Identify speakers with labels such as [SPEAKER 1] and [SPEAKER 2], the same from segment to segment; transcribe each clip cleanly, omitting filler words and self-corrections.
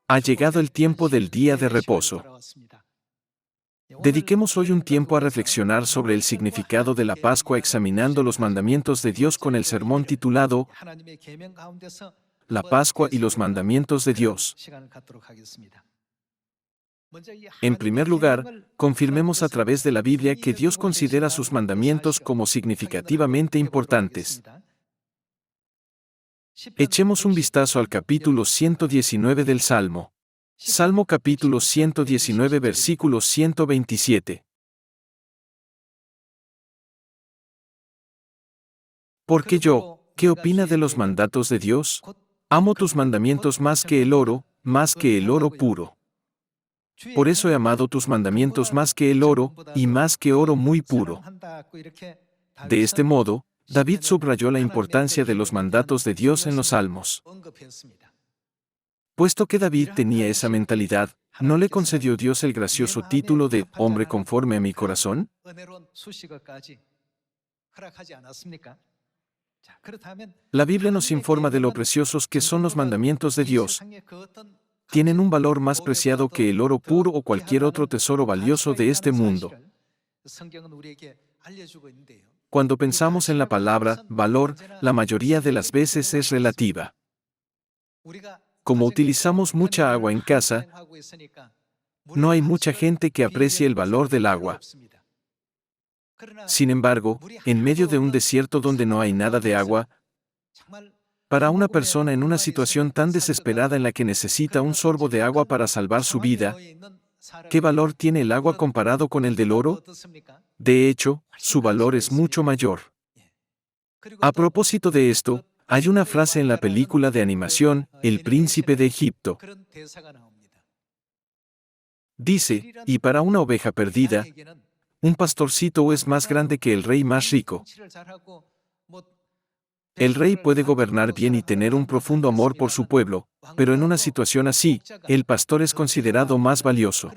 [SPEAKER 1] Ha llegado el tiempo del día de reposo. Dediquemos hoy un tiempo a reflexionar sobre el significado de la Pascua examinando los mandamientos de Dios con el sermón titulado La Pascua y los mandamientos de Dios. En primer lugar, confirmemos a través de la Biblia que Dios considera sus mandamientos como significativamente importantes. Echemos un vistazo al capítulo 119 del Salmo. Salmo capítulo 119 versículo 127. Porque yo, ¿qué opina de los mandatos de Dios? Amo tus mandamientos más que el oro puro. Por eso he amado tus mandamientos más que el oro, y más que oro muy puro. De este modo, David subrayó la importancia de los mandatos de Dios en los Salmos. Puesto que David tenía esa mentalidad, ¿no le concedió Dios el gracioso título de hombre conforme a mi corazón? La Biblia nos informa de lo preciosos que son los mandamientos de Dios. Tienen un valor más preciado que el oro puro o cualquier otro tesoro valioso de este mundo. Cuando pensamos en la palabra valor, la mayoría de las veces es relativa. Como utilizamos mucha agua en casa, no hay mucha gente que aprecie el valor del agua. Sin embargo, en medio de un desierto donde no hay nada de agua, para una persona en una situación tan desesperada en la que necesita un sorbo de agua para salvar su vida, ¿qué valor tiene el agua comparado con el del oro? De hecho, su valor es mucho mayor. A propósito de esto, hay una frase en la película de animación, El Príncipe de Egipto. Dice, y para una oveja perdida, un pastorcito es más grande que el rey más rico. El rey puede gobernar bien y tener un profundo amor por su pueblo, pero en una situación así, el pastor es considerado más valioso.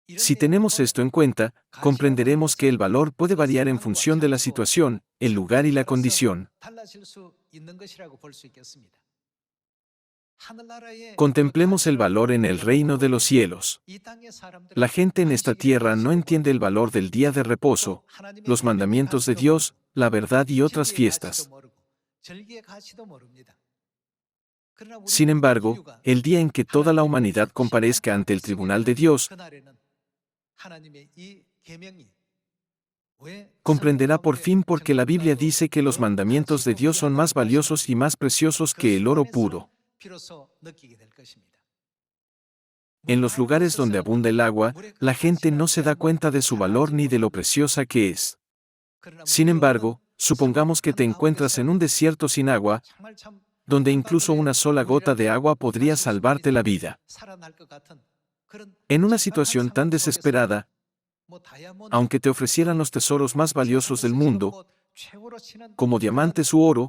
[SPEAKER 1] Si tenemos esto en cuenta, comprenderemos que el valor puede variar en función de la situación, el lugar y la condición. Contemplemos el valor en el reino de los cielos. La gente en esta tierra no entiende el valor del día de reposo, los mandamientos de Dios, la verdad y otras fiestas. Sin embargo, el día en que toda la humanidad comparezca ante el tribunal de Dios, comprenderá por fin por qué la Biblia dice que los mandamientos de Dios son más valiosos y más preciosos que el oro puro. En los lugares donde abunda el agua, la gente no se da cuenta de su valor ni de lo preciosa que es. Sin embargo, supongamos que te encuentras en un desierto sin agua, donde incluso una sola gota de agua podría salvarte la vida. En una situación tan desesperada, aunque te ofrecieran los tesoros más valiosos del mundo, como diamantes u oro,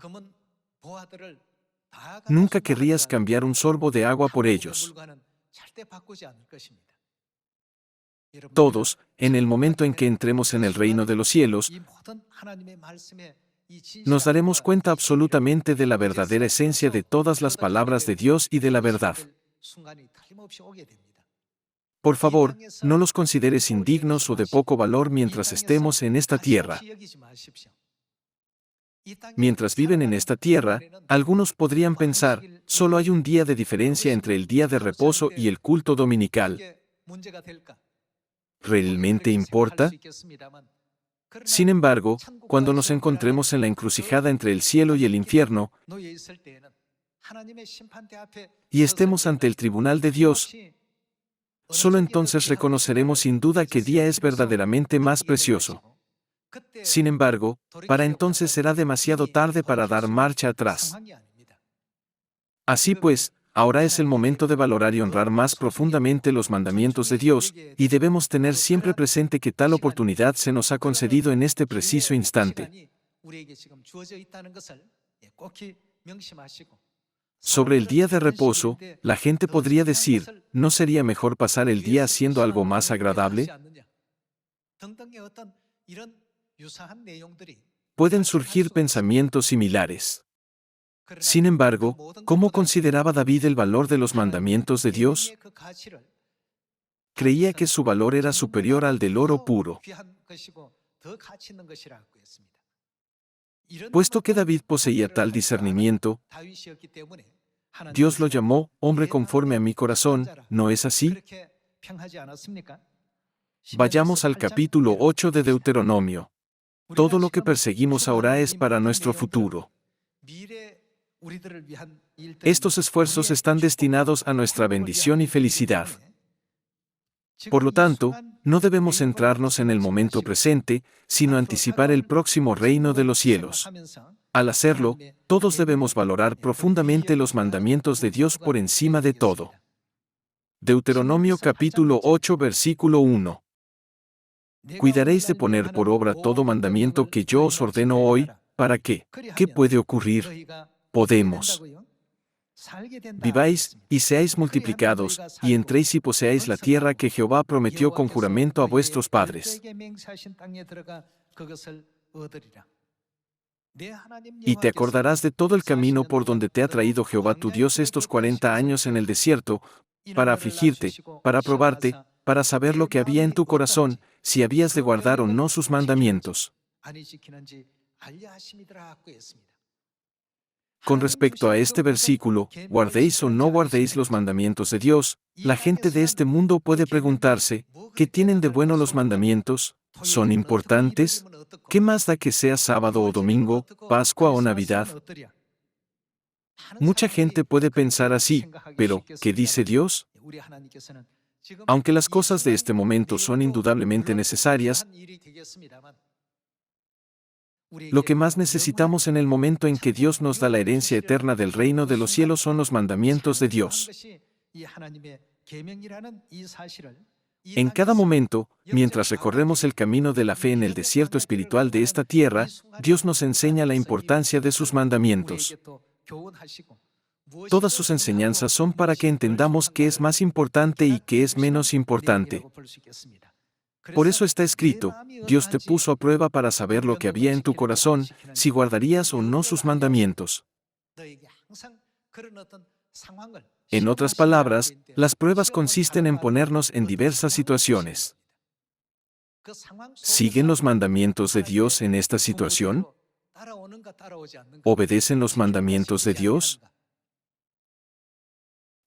[SPEAKER 1] nunca querrías cambiar un sorbo de agua por ellos. Todos, en el momento en que entremos en el reino de los cielos, nos daremos cuenta absolutamente de la verdadera esencia de todas las palabras de Dios y de la verdad. Por favor, no los consideres indignos o de poco valor mientras estemos en esta tierra. Mientras viven en esta tierra, algunos podrían pensar, solo hay un día de diferencia entre el día de reposo y el culto dominical. ¿Realmente importa? Sin embargo, cuando nos encontremos en la encrucijada entre el cielo y el infierno, y estemos ante el tribunal de Dios, solo entonces reconoceremos sin duda qué día es verdaderamente más precioso. Sin embargo, para entonces será demasiado tarde para dar marcha atrás. Así pues, ahora es el momento de valorar y honrar más profundamente los mandamientos de Dios, y debemos tener siempre presente que tal oportunidad se nos ha concedido en este preciso instante. Sobre el día de reposo, la gente podría decir, ¿no sería mejor pasar el día haciendo algo más agradable? Pueden surgir pensamientos similares. Sin embargo, ¿cómo consideraba David el valor de los mandamientos de Dios? Creía que su valor era superior al del oro puro. Puesto que David poseía tal discernimiento, Dios lo llamó hombre conforme a mi corazón, ¿no es así? Vayamos al capítulo 8 de Deuteronomio. Todo lo que perseguimos ahora es para nuestro futuro. Estos esfuerzos están destinados a nuestra bendición y felicidad. Por lo tanto, no debemos centrarnos en el momento presente, sino anticipar el próximo reino de los cielos. Al hacerlo, todos debemos valorar profundamente los mandamientos de Dios por encima de todo. Deuteronomio capítulo 8 versículo 1. Cuidaréis de poner por obra todo mandamiento que yo os ordeno hoy, ¿para qué? ¿Qué puede ocurrir? Podemos. Viváis, y seáis multiplicados, y entréis y poseáis la tierra que Jehová prometió con juramento a vuestros padres. Y te acordarás de todo el camino por donde te ha traído Jehová tu Dios estos 40 años en el desierto, para afligirte, para probarte, para saber lo que había en tu corazón, si habías de guardar o no sus mandamientos. Con respecto a este versículo, guardéis o no guardéis los mandamientos de Dios, la gente de este mundo puede preguntarse, ¿qué tienen de bueno los mandamientos? ¿Son importantes? ¿Qué más da que sea sábado o domingo, Pascua o Navidad? Mucha gente puede pensar así, pero, ¿qué dice Dios? Aunque las cosas de este momento son indudablemente necesarias, lo que más necesitamos en el momento en que Dios nos da la herencia eterna del reino de los cielos son los mandamientos de Dios. En cada momento, mientras recorremos el camino de la fe en el desierto espiritual de esta tierra, Dios nos enseña la importancia de sus mandamientos. Todas sus enseñanzas son para que entendamos qué es más importante y qué es menos importante. Por eso está escrito, Dios te puso a prueba para saber lo que había en tu corazón, si guardarías o no sus mandamientos. En otras palabras, las pruebas consisten en ponernos en diversas situaciones. ¿Siguen los mandamientos de Dios en esta situación? ¿Obedecen los mandamientos de Dios?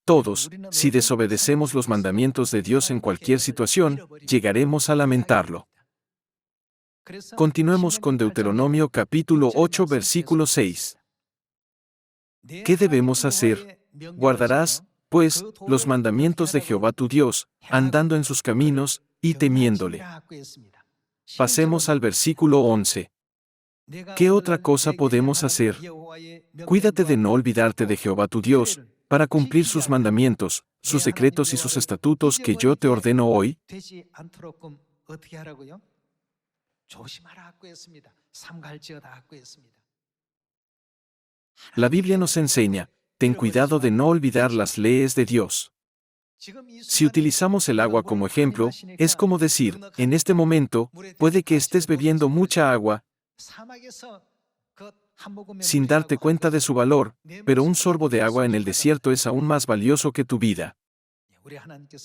[SPEAKER 1] Todos, si desobedecemos los mandamientos de Dios en cualquier situación, llegaremos a lamentarlo. Continuemos con Deuteronomio capítulo 8 versículo 6. ¿Qué debemos hacer? Guardarás, pues, los mandamientos de Jehová tu Dios, andando en sus caminos, y temiéndole. Pasemos al versículo 11. ¿Qué otra cosa podemos hacer? Cuídate de no olvidarte de Jehová tu Dios, para cumplir sus mandamientos, sus decretos y sus estatutos que yo te ordeno hoy. La Biblia nos enseña, ten cuidado de no olvidar las leyes de Dios. Si utilizamos el agua como ejemplo, es como decir, en este momento, puede que estés bebiendo mucha agua, sin darte cuenta de su valor, pero un sorbo de agua en el desierto es aún más valioso que tu vida.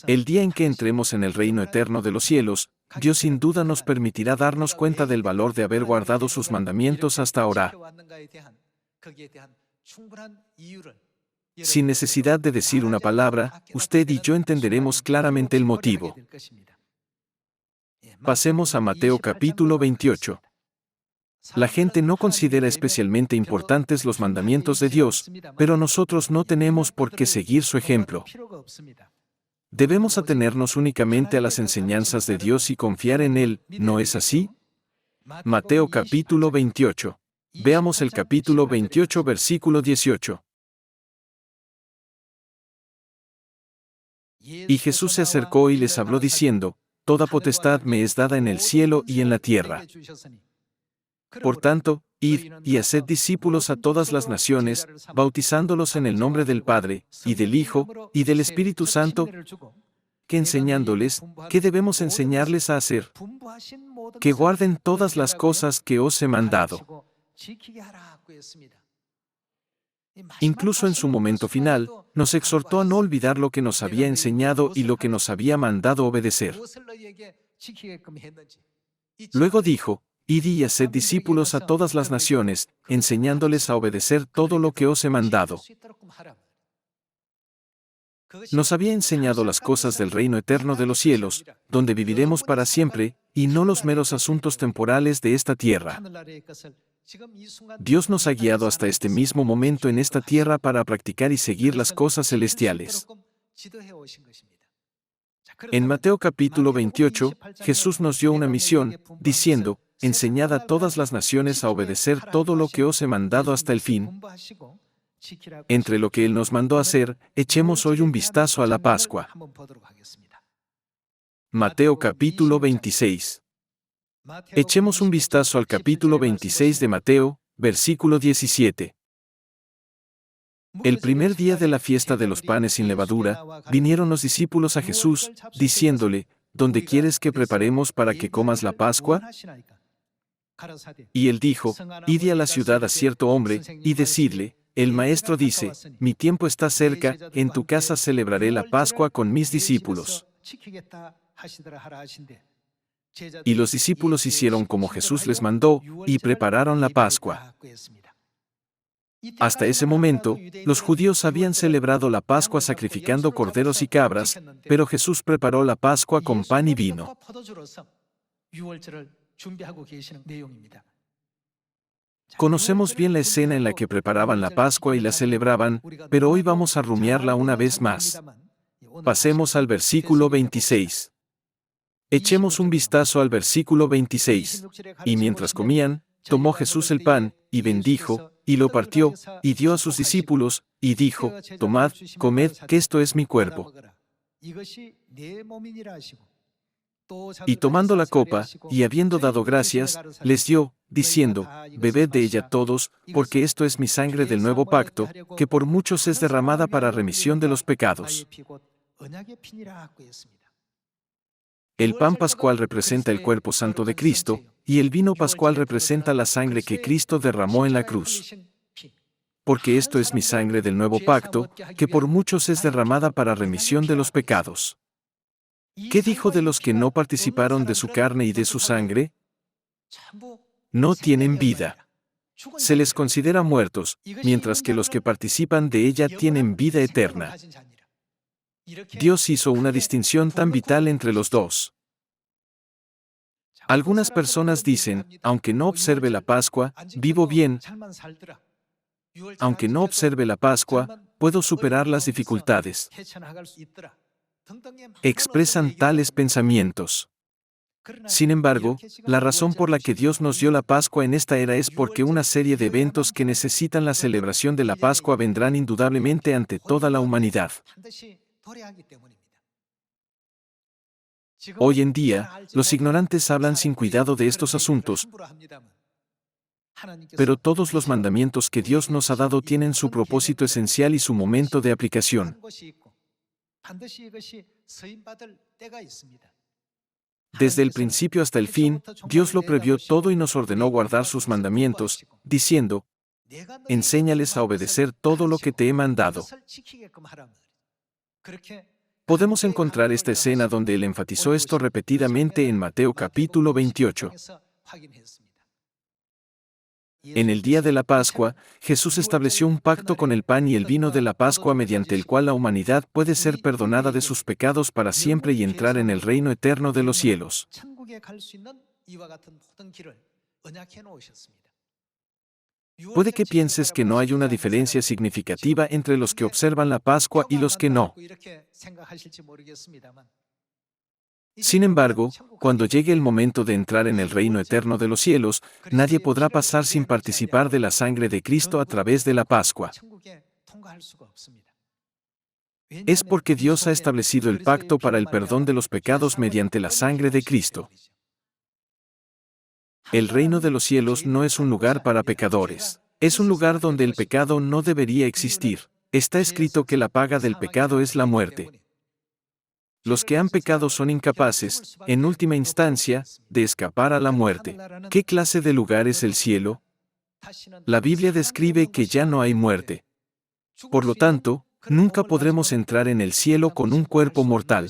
[SPEAKER 1] El día en que entremos en el reino eterno de los cielos, Dios sin duda nos permitirá darnos cuenta del valor de haber guardado sus mandamientos hasta ahora. Sin necesidad de decir una palabra, usted y yo entenderemos claramente el motivo. Pasemos a Mateo capítulo 28. La gente no considera especialmente importantes los mandamientos de Dios, pero nosotros no tenemos por qué seguir su ejemplo. Debemos atenernos únicamente a las enseñanzas de Dios y confiar en Él, ¿no es así? Mateo capítulo 28. Veamos el capítulo 28 versículo 18. Y Jesús se acercó y les habló diciendo, Toda potestad me es dada en el cielo y en la tierra. Por tanto, id, y haced discípulos a todas las naciones, bautizándolos en el nombre del Padre, y del Hijo, y del Espíritu Santo, que enseñándoles, ¿qué debemos enseñarles a hacer? Que guarden todas las cosas que os he mandado. Incluso en su momento final, nos exhortó a no olvidar lo que nos había enseñado y lo que nos había mandado obedecer. Luego dijo, id y haced discípulos a todas las naciones, enseñándoles a obedecer todo lo que os he mandado. Nos había enseñado las cosas del reino eterno de los cielos, donde viviremos para siempre, y no los meros asuntos temporales de esta tierra. Dios nos ha guiado hasta este mismo momento en esta tierra para practicar y seguir las cosas celestiales. En Mateo capítulo 28, Jesús nos dio una misión, diciendo, enseñad a todas las naciones a obedecer todo lo que os he mandado hasta el fin. Entre lo que Él nos mandó hacer, echemos hoy un vistazo a la Pascua. Mateo capítulo 26. Echemos un vistazo al capítulo 26 de Mateo, versículo 17. El primer día de la fiesta de los panes sin levadura, vinieron los discípulos a Jesús, diciéndole, ¿dónde quieres que preparemos para que comas la Pascua? Y él dijo, id a la ciudad a cierto hombre, y decidle, el maestro dice, mi tiempo está cerca, en tu casa celebraré la Pascua con mis discípulos. Y los discípulos hicieron como Jesús les mandó, y prepararon la Pascua. Hasta ese momento, los judíos habían celebrado la Pascua sacrificando corderos y cabras, pero Jesús preparó la Pascua con pan y vino. Conocemos bien la escena en la que preparaban la Pascua y la celebraban, pero hoy vamos a rumiarla una vez más. Pasemos al versículo 26. Echemos un vistazo al versículo 26. Y mientras comían, tomó Jesús el pan, y bendijo, y lo partió, y dio a sus discípulos, y dijo, tomad, comed, que esto es mi cuerpo. Y tomando la copa, y habiendo dado gracias, les dio, diciendo, bebed de ella todos, porque esto es mi sangre del nuevo pacto, que por muchos es derramada para remisión de los pecados. El pan pascual representa el cuerpo santo de Cristo, y el vino pascual representa la sangre que Cristo derramó en la cruz. Porque esto es mi sangre del nuevo pacto, que por muchos es derramada para remisión de los pecados. ¿Qué dijo de los que no participaron de su carne y de su sangre? No tienen vida. Se les considera muertos, mientras que los que participan de ella tienen vida eterna. Dios hizo una distinción tan vital entre los dos. Algunas personas dicen, aunque no observe la Pascua, vivo bien. Aunque no observe la Pascua, puedo superar las dificultades. Expresan tales pensamientos. Sin embargo, la razón por la que Dios nos dio la Pascua en esta era es porque una serie de eventos que necesitan la celebración de la Pascua vendrán indudablemente ante toda la humanidad. Hoy en día, los ignorantes hablan sin cuidado de estos asuntos, pero todos los mandamientos que Dios nos ha dado tienen su propósito esencial y su momento de aplicación. Desde el principio hasta el fin, Dios lo previó todo y nos ordenó guardar sus mandamientos, diciendo, enséñales a obedecer todo lo que te he mandado. Podemos encontrar esta escena donde Él enfatizó esto repetidamente en Mateo capítulo 28. En el día de la Pascua, Jesús estableció un pacto con el pan y el vino de la Pascua mediante el cual la humanidad puede ser perdonada de sus pecados para siempre y entrar en el reino eterno de los cielos. Puede que pienses que no hay una diferencia significativa entre los que observan la Pascua y los que no. Sin embargo, cuando llegue el momento de entrar en el reino eterno de los cielos, nadie podrá pasar sin participar de la sangre de Cristo a través de la Pascua. Es porque Dios ha establecido el pacto para el perdón de los pecados mediante la sangre de Cristo. El reino de los cielos no es un lugar para pecadores. Es un lugar donde el pecado no debería existir. Está escrito que la paga del pecado es la muerte. Los que han pecado son incapaces, en última instancia, de escapar a la muerte. ¿Qué clase de lugar es el cielo? La Biblia describe que ya no hay muerte. Por lo tanto, nunca podremos entrar en el cielo con un cuerpo mortal.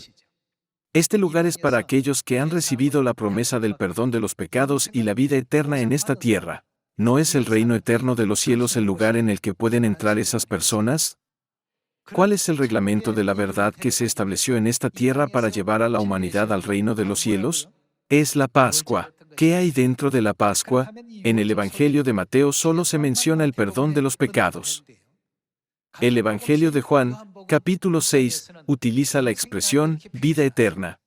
[SPEAKER 1] Este lugar es para aquellos que han recibido la promesa del perdón de los pecados y la vida eterna en esta tierra. ¿No es el reino eterno de los cielos el lugar en el que pueden entrar esas personas? ¿Cuál es el reglamento de la verdad que se estableció en esta tierra para llevar a la humanidad al reino de los cielos? Es la Pascua. ¿Qué hay dentro de la Pascua? En el Evangelio de Mateo solo se menciona el perdón de los pecados. El Evangelio de Juan, capítulo 6, utiliza la expresión vida eterna.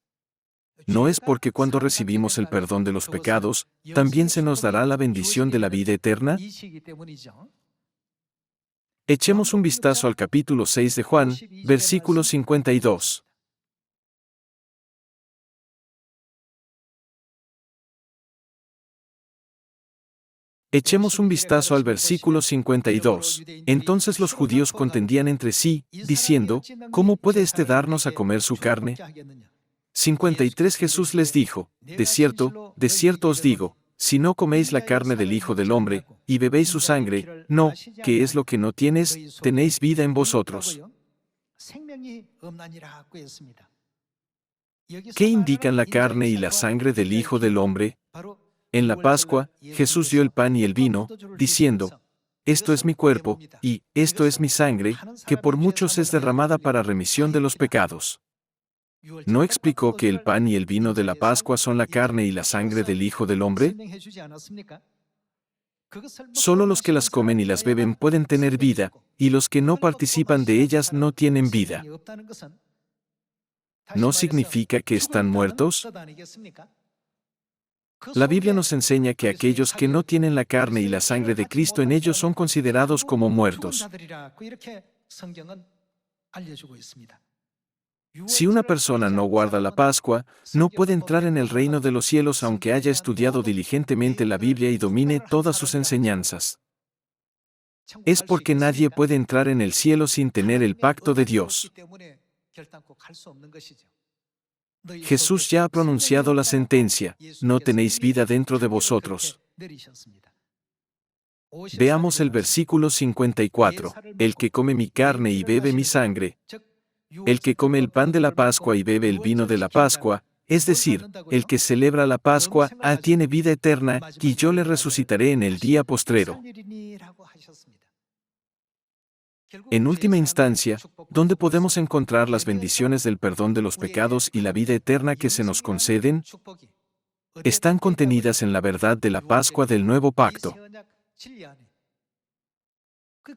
[SPEAKER 1] No es porque cuando recibimos el perdón de los pecados, también se nos dará la bendición de la vida eterna. Echemos un vistazo al capítulo 6 de Juan, versículo 52. Echemos un vistazo al versículo 52. Entonces los judíos contendían entre sí, diciendo, ¿cómo puede éste darnos a comer su carne? 53 Jesús les dijo, de cierto os digo, si no coméis la carne del Hijo del Hombre, y bebéis su sangre, no, que es lo que no tenéis vida en vosotros. ¿Qué indican la carne y la sangre del Hijo del Hombre? En la Pascua, Jesús dio el pan y el vino, diciendo, esto es mi cuerpo, y esto es mi sangre, que por muchos es derramada para remisión de los pecados. ¿No explicó que el pan y el vino de la Pascua son la carne y la sangre del Hijo del Hombre? Solo los que las comen y las beben pueden tener vida, y los que no participan de ellas no tienen vida. ¿No significa que están muertos? La Biblia nos enseña que aquellos que no tienen la carne y la sangre de Cristo en ellos son considerados como muertos. Si una persona no guarda la Pascua, no puede entrar en el reino de los cielos aunque haya estudiado diligentemente la Biblia y domine todas sus enseñanzas. Es porque nadie puede entrar en el cielo sin tener el pacto de Dios. Jesús ya ha pronunciado la sentencia, no tenéis vida dentro de vosotros. Veamos el versículo 54. El que come mi carne y bebe mi sangre, el que come el pan de la Pascua y bebe el vino de la Pascua, es decir, el que celebra la Pascua, tiene vida eterna, y yo le resucitaré en el día postrero. En última instancia, ¿dónde podemos encontrar las bendiciones del perdón de los pecados y la vida eterna que se nos conceden? Están contenidas en la verdad de la Pascua del Nuevo Pacto.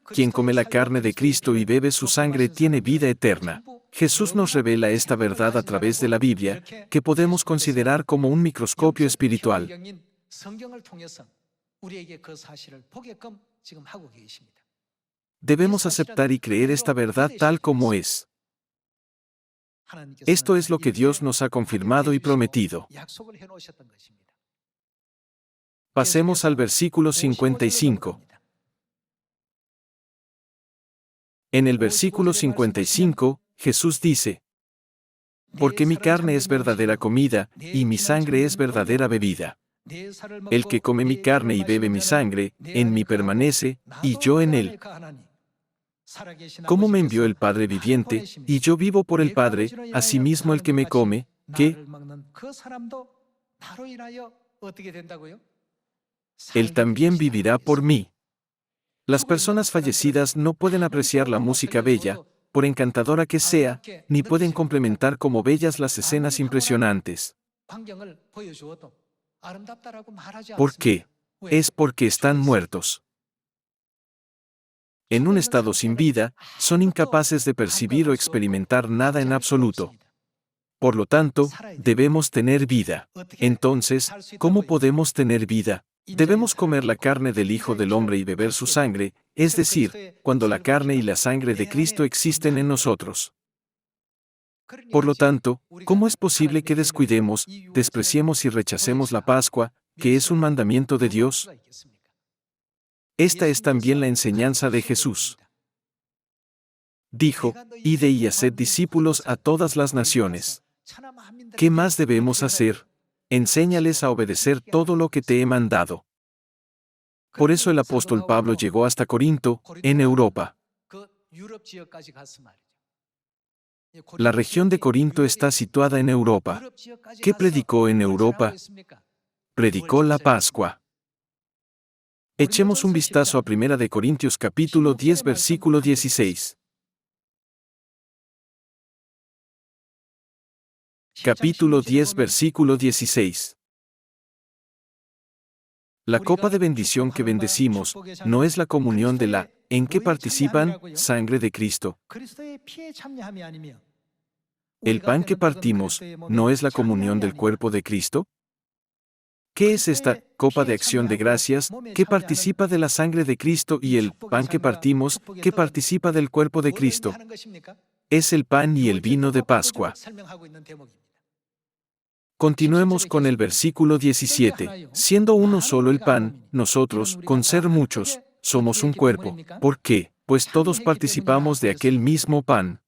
[SPEAKER 1] Quien come la carne de Cristo y bebe su sangre tiene vida eterna. Jesús nos revela esta verdad a través de la Biblia, que podemos considerar como un microscopio espiritual. Debemos aceptar y creer esta verdad tal como es. Esto es lo que Dios nos ha confirmado y prometido. Pasemos al versículo 55. En el versículo 55, Jesús dice, porque mi carne es verdadera comida, y mi sangre es verdadera bebida. El que come mi carne y bebe mi sangre, en mí permanece, y yo en él. Como me envió el Padre viviente, y yo vivo por el Padre, asimismo el que me come, ¿qué? Él también vivirá por mí. Las personas fallecidas no pueden apreciar la música bella, por encantadora que sea, ni pueden complementar como bellas las escenas impresionantes. ¿Por qué? Es porque están muertos. En un estado sin vida, son incapaces de percibir o experimentar nada en absoluto. Por lo tanto, debemos tener vida. Entonces, ¿cómo podemos tener vida? Debemos comer la carne del Hijo del Hombre y beber su sangre, es decir, cuando la carne y la sangre de Cristo existen en nosotros. Por lo tanto, ¿cómo es posible que descuidemos, despreciemos y rechacemos la Pascua, que es un mandamiento de Dios? Esta es también la enseñanza de Jesús. Dijo, id y haced discípulos a todas las naciones. ¿Qué más debemos hacer? Enséñales a obedecer todo lo que te he mandado. Por eso el apóstol Pablo llegó hasta Corinto, en Europa. La región de Corinto está situada en Europa. ¿Qué predicó en Europa? Predicó la Pascua. Echemos un vistazo a 1 de Corintios capítulo 10 versículo 16. Capítulo 10 versículo 16. La copa de bendición que bendecimos, no es la comunión de la, en que participan, sangre de Cristo. El pan que partimos, ¿no es la comunión del cuerpo de Cristo? ¿Qué es esta copa de acción de gracias, que participa de la sangre de Cristo, y el pan que partimos, que participa del cuerpo de Cristo? Es el pan y el vino de Pascua. Continuemos con el versículo 17. Siendo uno solo el pan, nosotros, con ser muchos, somos un cuerpo. ¿Por qué? Pues todos participamos de aquel mismo pan.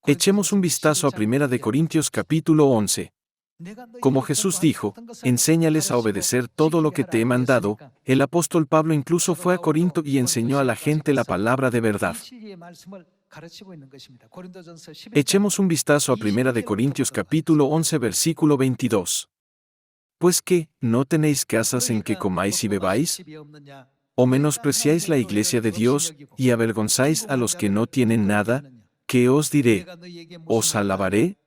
[SPEAKER 1] Echemos un vistazo a 1 de Corintios capítulo 11. Como Jesús dijo, enséñales a obedecer todo lo que te he mandado, el apóstol Pablo incluso fue a Corinto y enseñó a la gente la palabra de verdad. Echemos un vistazo a 1 de Corintios capítulo 11 versículo 22. Pues qué, ¿no tenéis casas en que comáis y bebáis? ¿O menospreciáis la iglesia de Dios, y avergonzáis a los que no tienen nada? ¿Qué os diré? ¿Os alabaré?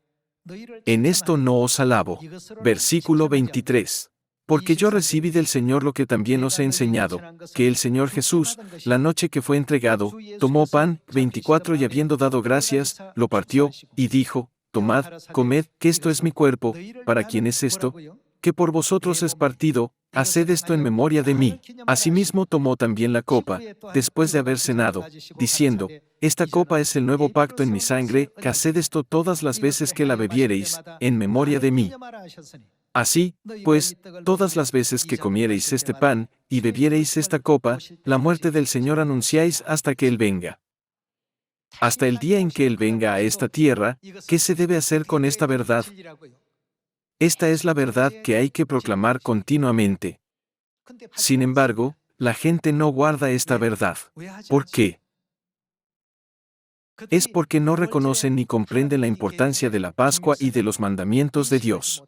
[SPEAKER 1] En esto no os alabo. Versículo 23. Porque yo recibí del Señor lo que también os he enseñado, que el Señor Jesús, la noche que fue entregado, tomó pan, 24, y habiendo dado gracias, lo partió, y dijo, tomad, comed, que esto es mi cuerpo. ¿Para quién es esto? Que por vosotros es partido, haced esto en memoria de mí. Asimismo tomó también la copa, después de haber cenado, diciendo, esta copa es el nuevo pacto en mi sangre, que haced esto todas las veces que la bebiereis, en memoria de mí. Así, pues, todas las veces que comiereis este pan, y bebiereis esta copa, la muerte del Señor anunciáis hasta que Él venga. Hasta el día en que Él venga a esta tierra, ¿qué se debe hacer con esta verdad? Esta es la verdad que hay que proclamar continuamente. Sin embargo, la gente no guarda esta verdad. ¿Por qué? Es porque no reconocen ni comprenden la importancia de la Pascua y de los mandamientos de Dios.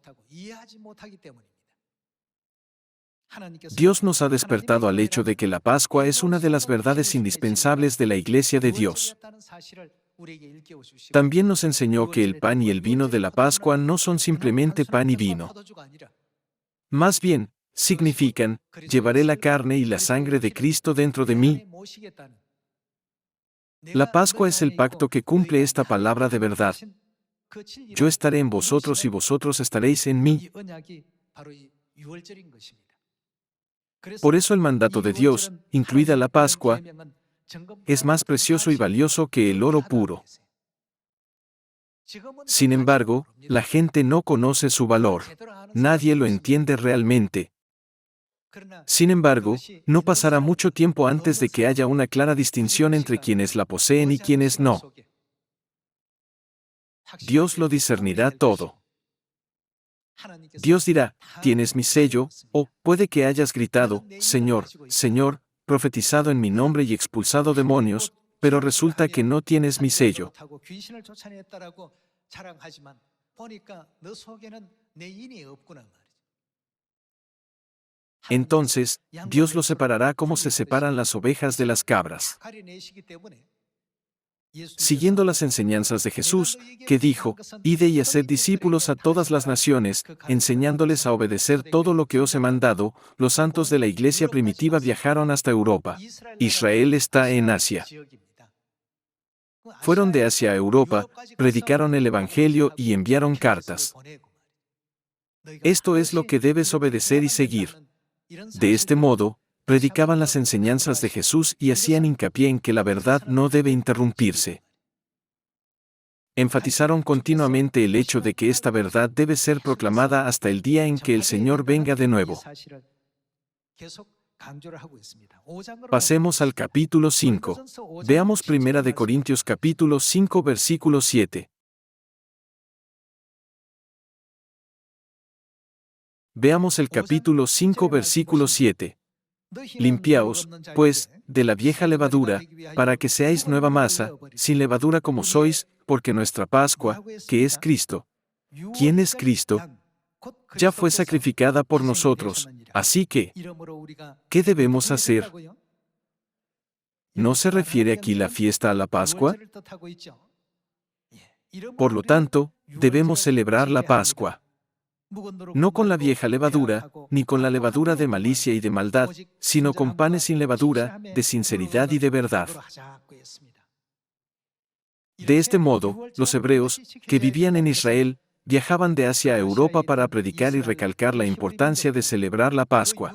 [SPEAKER 1] Dios nos ha despertado al hecho de que la Pascua es una de las verdades indispensables de la Iglesia de Dios. También nos enseñó que el pan y el vino de la Pascua no son simplemente pan y vino. Más bien, significan, llevaré la carne y la sangre de Cristo dentro de mí. La Pascua es el pacto que cumple esta palabra de verdad. Yo estaré en vosotros y vosotros estaréis en mí. Por eso el mandato de Dios, incluida la Pascua, es más precioso y valioso que el oro puro. Sin embargo, la gente no conoce su valor. Nadie lo entiende realmente. Sin embargo, no pasará mucho tiempo antes de que haya una clara distinción entre quienes la poseen y quienes no. Dios lo discernirá todo. Dios dirá, tienes mi sello, o puede que hayas gritado, Señor, Señor, profetizado en mi nombre y expulsado demonios, pero resulta que no tienes mi sello. Entonces, Dios lo separará como se separan las ovejas de las cabras. Siguiendo las enseñanzas de Jesús, que dijo, id y haced discípulos a todas las naciones, enseñándoles a obedecer todo lo que os he mandado, los santos de la iglesia primitiva viajaron hasta Europa. Israel está en Asia. Fueron de Asia a Europa, predicaron el Evangelio y enviaron cartas. Esto es lo que debes obedecer y seguir. De este modo, predicaban las enseñanzas de Jesús y hacían hincapié en que la verdad no debe interrumpirse. Enfatizaron continuamente el hecho de que esta verdad debe ser proclamada hasta el día en que el Señor venga de nuevo. Pasemos al capítulo 5. Veamos 1 de Corintios capítulo 5 versículo 7. Veamos el capítulo 5 versículo 7. Limpiaos, pues, de la vieja levadura, para que seáis nueva masa, sin levadura como sois, porque nuestra Pascua, que es Cristo. ¿Quién es Cristo? Ya fue sacrificada por nosotros, así que, ¿qué debemos hacer? ¿No se refiere aquí la fiesta a la Pascua? Por lo tanto, debemos celebrar la Pascua. No con la vieja levadura, ni con la levadura de malicia y de maldad, sino con panes sin levadura, de sinceridad y de verdad. De este modo, los hebreos, que vivían en Israel, viajaban de Asia a Europa para predicar y recalcar la importancia de celebrar la Pascua.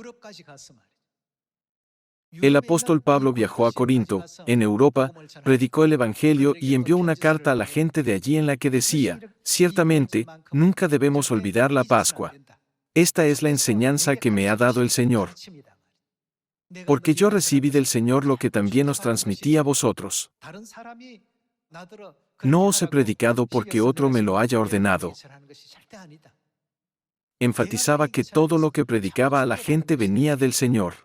[SPEAKER 1] El apóstol Pablo viajó a Corinto, en Europa, predicó el Evangelio y envió una carta a la gente de allí en la que decía: ciertamente, nunca debemos olvidar la Pascua. Esta es la enseñanza que me ha dado el Señor. Porque yo recibí del Señor lo que también os transmití a vosotros. No os he predicado porque otro me lo haya ordenado. Enfatizaba que todo lo que predicaba a la gente venía del Señor.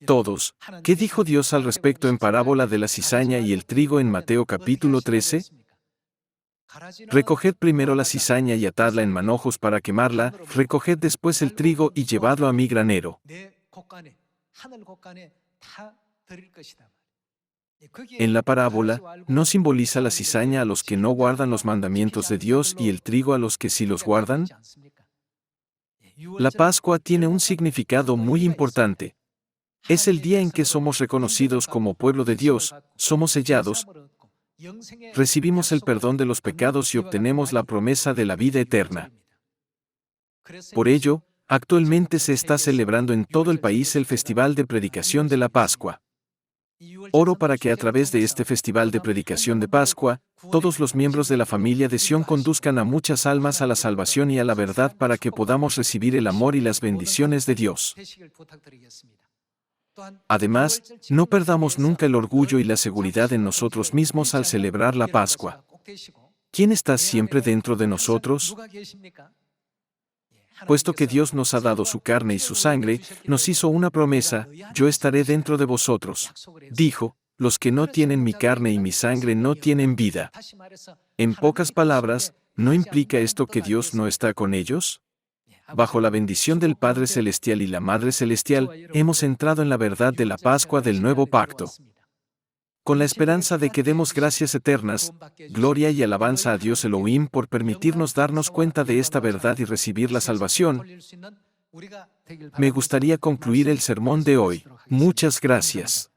[SPEAKER 1] Todos. ¿Qué dijo Dios al respecto en parábola de la cizaña y el trigo en Mateo capítulo 13? Recoged primero la cizaña y atadla en manojos para quemarla, recoged después el trigo y llevadlo a mi granero. En la parábola, no simboliza la cizaña a los que no guardan los mandamientos de Dios y el trigo a los que sí los guardan. La Pascua tiene un significado muy importante. Es el día en que somos reconocidos como pueblo de Dios, somos sellados, recibimos el perdón de los pecados y obtenemos la promesa de la vida eterna. Por ello, actualmente se está celebrando en todo el país el Festival de Predicación de la Pascua. Oro para que a través de este Festival de Predicación de Pascua, todos los miembros de la familia de Sión conduzcan a muchas almas a la salvación y a la verdad para que podamos recibir el amor y las bendiciones de Dios. Además, no perdamos nunca el orgullo y la seguridad en nosotros mismos al celebrar la Pascua. ¿Quién está siempre dentro de nosotros? Puesto que Dios nos ha dado su carne y su sangre, nos hizo una promesa: yo estaré dentro de vosotros. Dijo: los que no tienen mi carne y mi sangre no tienen vida. En pocas palabras, ¿no implica esto que Dios no está con ellos? Bajo la bendición del Padre Celestial y la Madre Celestial, hemos entrado en la verdad de la Pascua del nuevo pacto. Con la esperanza de que demos gracias eternas, gloria y alabanza a Dios Elohim por permitirnos darnos cuenta de esta verdad y recibir la salvación, me gustaría concluir el sermón de hoy. Muchas gracias.